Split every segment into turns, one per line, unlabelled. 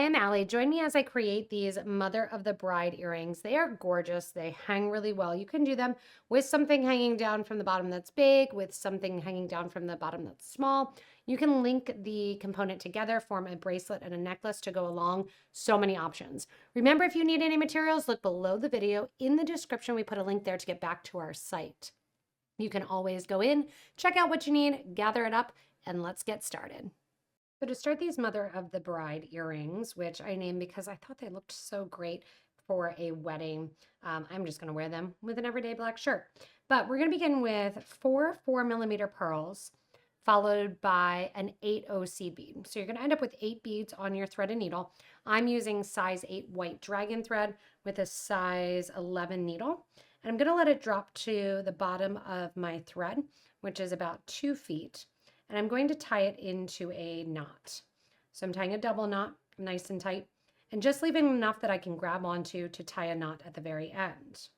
I'm Allie. Join me as I create these mother of the bride earrings. They are gorgeous. They hang really well. You can do them with something hanging down from the bottom that's big, with something hanging down from the bottom that's small. You can link the component together, form a bracelet and a necklace to go along. So many options. Remember, if you need any materials, look below the video. In the description, we put a link there to get back to our site. You can always go in, check out what you need, gather it up, and let's get started. So to start these mother of the bride earrings, which I named because I thought they looked so great for a wedding, I'm just going to wear them with an everyday black shirt. But we're going to begin with 4 4mm pearls, followed by an 8 OC bead. So you're going to end up with 8 beads on your thread and needle. I'm using size 8 white dragon thread with a size 11 needle. And I'm going to let it drop to the bottom of my thread, which is about 2 feet. And I'm going to tie it into a knot. So I'm tying a double knot, nice and tight, and just leaving enough that I can grab onto to tie a knot at the very end.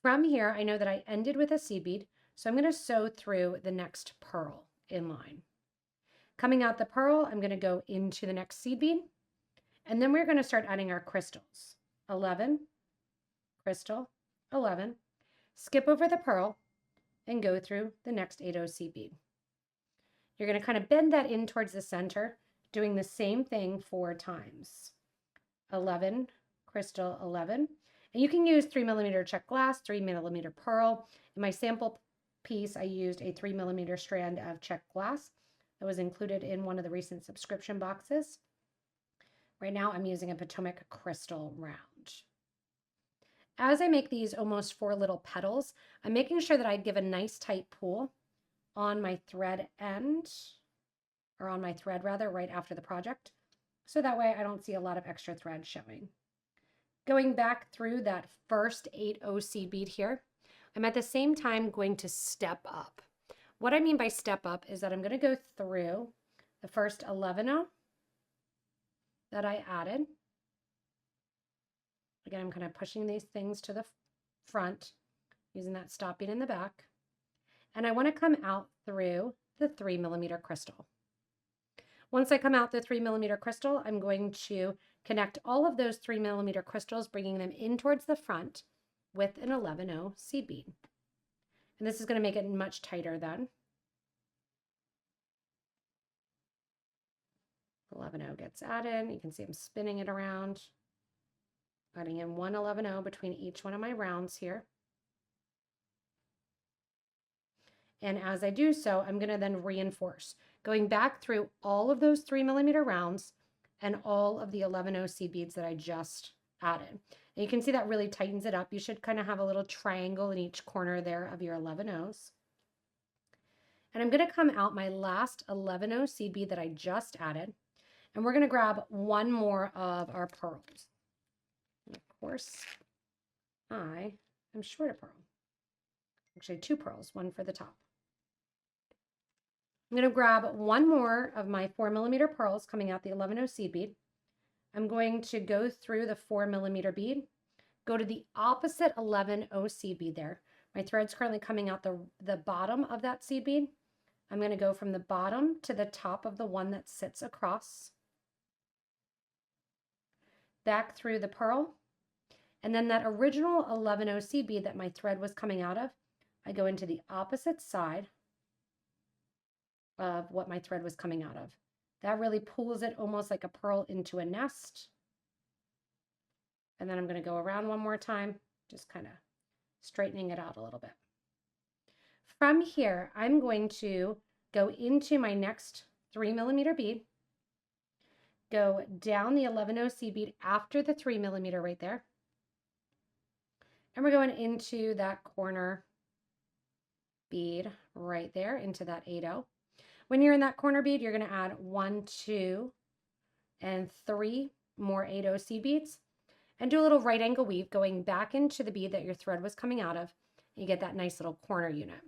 From here, I know that I ended with a seed bead, so I'm going to sew through the next pearl in line. Coming out the pearl, I'm going to go into the next seed bead, and then we're going to start adding our crystals. 11, crystal, 11, skip over the pearl, and go through the next 8 OC bead. You're going to kind of bend that in towards the center, doing the same thing 4 times. 11, crystal, 11. And you can use 3mm check glass, 3mm pearl. In my sample piece, I used a 3mm strand of check glass that was included in one of the recent subscription boxes. Right now, I'm using a Potomac crystal round. As I make these almost 4 little petals, I'm making sure that I give a nice tight pull on my thread end, or on my thread rather, right after the project. So that way I don't see a lot of extra thread showing. Going back through that first 8 OC bead here, I'm at the same time going to step up. What I mean by step up is that I'm going to go through the first 11 that I added. Again, I'm kind of pushing these things to the front, using that stop bead in the back. And I want to come out through the 3mm crystal. Once I come out the 3mm crystal, I'm going to connect all of those 3mm crystals, bringing them in towards the front with an 11 seed bead. And this is going to make it much tighter then. 11 gets added. You can see I'm spinning it around, adding in one 11 between each one of my rounds here. And as I do so, I'm going to then reinforce, going back through all of those 3mm rounds and all of the 11 seed beads that I just added. And you can see that really tightens it up. You should kind of have a little triangle in each corner there of your 11's. And I'm going to come out my last 11 seed bead that I just added, and we're going to grab one more of our pearls. And of course, I am short a pearl. Actually, 2 pearls, one for the top. I'm going to grab one more of my 4mm pearls coming out the 11 seed bead. I'm going to go through the 4mm bead, go to the opposite 11 seed bead there. My thread's currently coming out the bottom of that seed bead. I'm going to go from the bottom to the top of the one that sits across, back through the pearl, and then that original 11 seed bead that my thread was coming out of, I go into the opposite side of what my thread was coming out of. That really pulls it almost like a pearl into a nest. And then I'm going to go around one more time, just kind of straightening it out a little bit. From here, I'm going to go into my next 3mm bead, go down the 11 seed bead after the 3mm right there, and we're going into that corner bead right there, into that 8 When you're in that corner bead, you're going to add 1, 2, and 3 more 8 seed beads, and do a little right angle weave going back into the bead that your thread was coming out of. You get that nice little corner unit.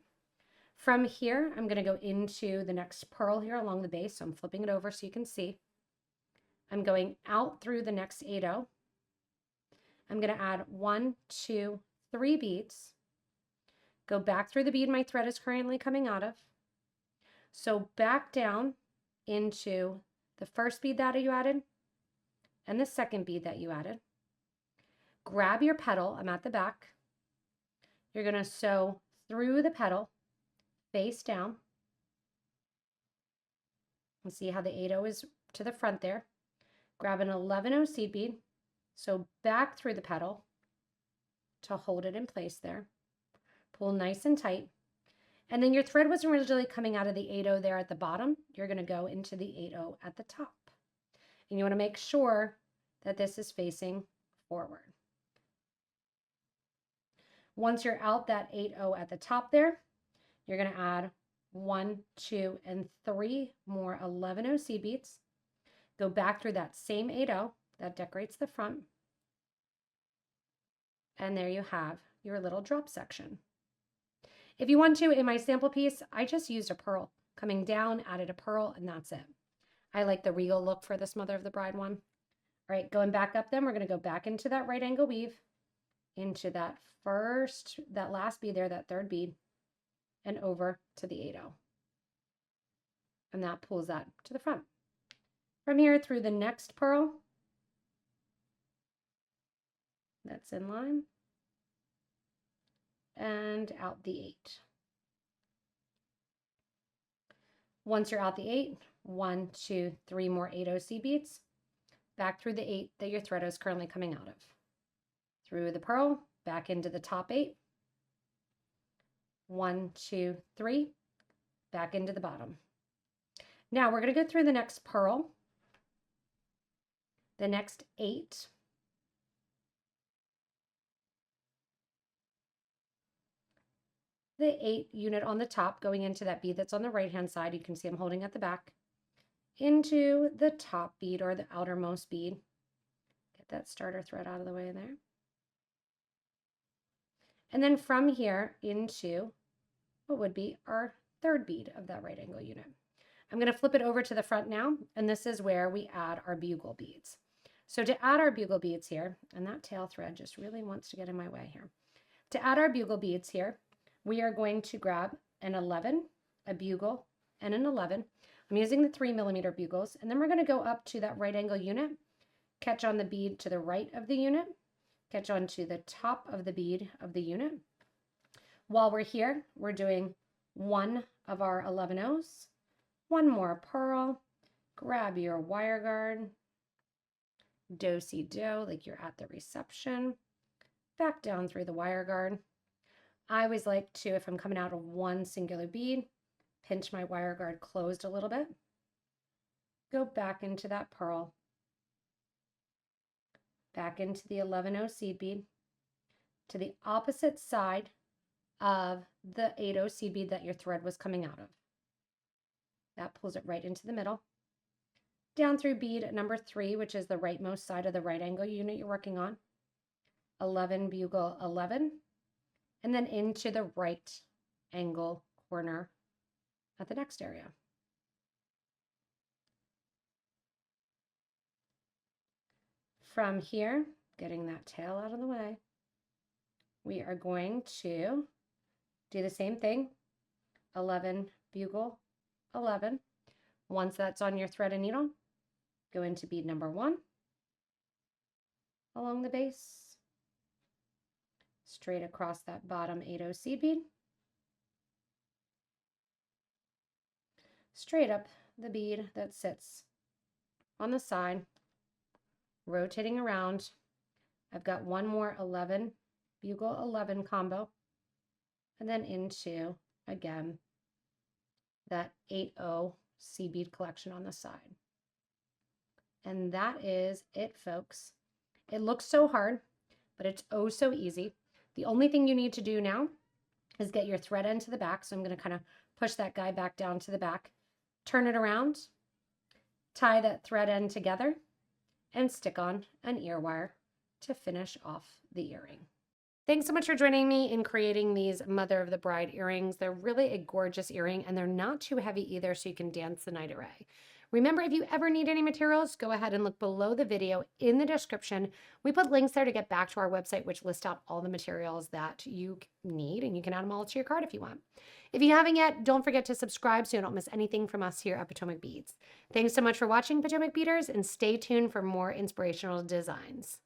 From here, I'm going to go into the next pearl here along the base. So I'm flipping it over so you can see. I'm going out through the next 8 I'm going to add 1, 2, 3 beads, go back through the bead my thread is currently coming out of. So back down into the first bead that you added, and the second bead that you added. Grab your petal, I'm at the back. You're going to sew through the petal, face down. And see how the 8/0 is to the front there. Grab an 11/0 seed bead, sew back through the petal to hold it in place there. Pull nice and tight. And then your thread wasn't originally coming out of the 8/0 there at the bottom. You're going to go into the 8/0 at the top. And you want to make sure that this is facing forward. Once you're out that 8/0 at the top there, you're going to add 1, 2, and 3 more 11/0 seed beads. Go back through that same 8/0 that decorates the front. And there you have your little drop section. If you want to, in my sample piece, I just used a pearl. Coming down, added a pearl, and that's it. I like the regal look for this Mother of the Bride one. All right, going back up then, we're going to go back into that right angle weave, into that last bead there, that third bead, and over to the 8/0. And that pulls that to the front. From here through the next pearl, that's in line, and out the 8. Once you're out the 8, 1, 2, 3 more 8/0 seed beads, back through the 8 that your thread is currently coming out of. Through the pearl, back into the top 8, 1, 2, 3, back into the bottom. Now we're going to go through the next pearl, the next 8, the 8 unit on the top going into that bead that's on the right hand side. You can see I'm holding at the back, into the top bead or the outermost bead. Get that starter thread out of the way there. And then from here into what would be our third bead of that right angle unit. I'm going to flip it over to the front now, and this is where we add our bugle beads. So to add our bugle beads here, and that tail thread just really wants to get in my way here. To add our bugle beads here, we are going to grab an 11, a bugle, and an 11. I'm using the 3mm bugles, and then we're going to go up to that right angle unit, catch on the bead to the right of the unit, catch on to the top of the bead of the unit. While we're here, we're doing one of our 11/0s, one more pearl, grab your wire guard, do-si-do, like you're at the reception, back down through the wire guard. I always like to, if I'm coming out of one singular bead, pinch my wire guard closed a little bit, go back into that pearl, back into the 11/0 seed bead, to the opposite side of the 8/0 seed bead that your thread was coming out of. That pulls it right into the middle. Down through bead number 3, which is the rightmost side of the right angle unit you're working on. 11 bugle 11, and then into the right angle corner at the next area. From here, getting that tail out of the way, we are going to do the same thing. 11 bugle 11. Once that's on your thread and needle, go into bead number 1 along the base, straight across that bottom 8/0 seed bead, straight up the bead that sits on the side, rotating around. I've got one more 11 bugle 11 combo, and then into, again, that 8/0 seed bead collection on the side. And that is it, folks. It looks so hard, but it's oh so easy. The only thing you need to do now is get your thread end to the back. So I'm going to kind of push that guy back down to the back, turn it around, tie that thread end together, and stick on an ear wire to finish off the earring. Thanks so much for joining me in creating these Mother of the Bride earrings. They're really a gorgeous earring, and they're not too heavy either, so you can dance the night away. Remember, if you ever need any materials, go ahead and look below the video in the description. We put links there to get back to our website, which list out all the materials that you need, and you can add them all to your cart if you want. If you haven't yet, don't forget to subscribe so you don't miss anything from us here at Potomac Beads. Thanks so much for watching, Potomac Beaters, and stay tuned for more inspirational designs.